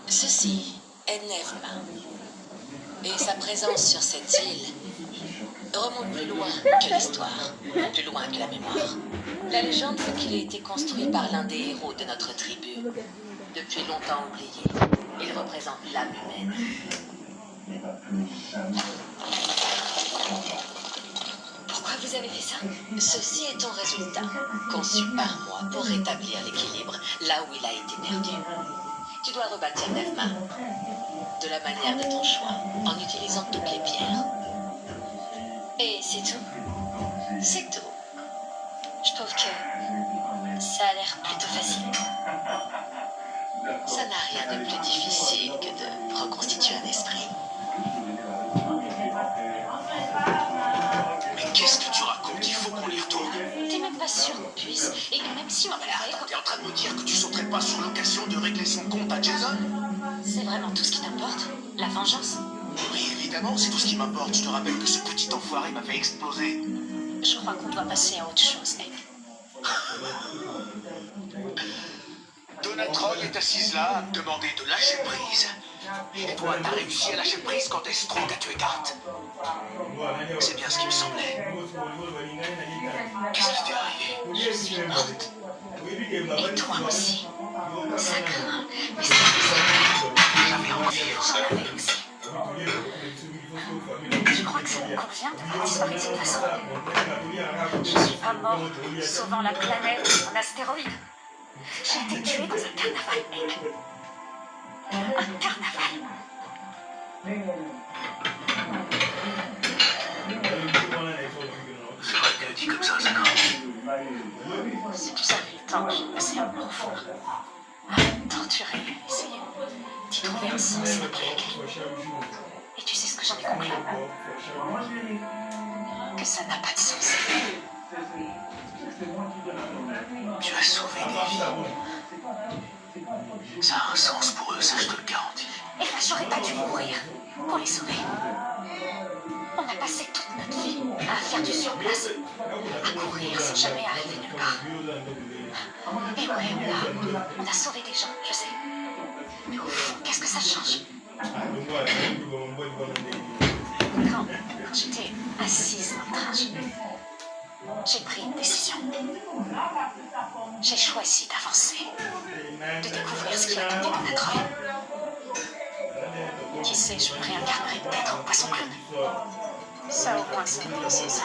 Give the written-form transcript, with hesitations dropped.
Ceci est Nevma, et sa présence sur cette île remonte plus loin que l'histoire, plus loin que la mémoire. La légende veut qu'il ait été construit par l'un des héros de notre tribu. Depuis longtemps oublié, il représente l'âme humaine. Pourquoi vous avez fait ça? Ceci est ton résultat, conçu par moi pour rétablir l'équilibre là où il a été perdu. Tu dois rebâtir Nevma de la manière de ton choix, en utilisant toutes les pierres. Et c'est tout? C'est tout. Je trouve que ça a l'air plutôt facile. Ça n'a rien de plus difficile que de reconstituer un esprit. Mais qu'est-ce que tu racontes? Il faut qu'on y retourne. T'es même pas sûr qu'on puisse. Et même si on Attends, t'es en train de me dire que tu sauterais pas sur l'occasion de régler son compte à Jason? c'est vraiment tout ce qui t'importe? La vengeance? Oui, évidemment, c'est tout ce qui m'importe. Je te rappelle que ce petit enfoiré m'a fait exploser. Je crois qu'on doit passer à autre chose, Hank. Donna Troy est assise là à me demander de lâcher prise. Et toi, t'as réussi à lâcher prise quand Strong a tué Garth. C'est bien ce qui me semblait. Qu'est-ce qui t'est arrivé? Je suis morte. Et toi aussi. Ça craint, mais c'est J'avais confiance. Tu crois que ça me convient de faire disparaître cette façon? Je suis pas morte, sauvant la planète en astéroïde. J'ai été tuée dans un carnaval, mec. Un carnaval. C'est vrai que dit comme ça craint. Si tu savais le temps que j'ai passé à me refondre, à me torturer, essayer d'y trouver un sens après la guerre. Et tu sais ce que j'en ai conclu? Que ça n'a pas de sens. Tu as sauvé des vies. Ça a un sens pour eux, ça je te le garantis. Et là, j'aurais pas dû mourir pour les sauver. On a passé toute notre vie à faire du surplace, à courir sans jamais arriver nulle part. Et ouais, on a sauvé des gens, je sais. Mais au fond, qu'est-ce que ça change? Quand j'étais assise dans le train, j'ai pris une décision. J'ai choisi d'avancer, de découvrir ce qui attendait Donna Troy. Qui sait, je me réincarnerai peut-être en poisson clown. Ça au moins, c'est une ça.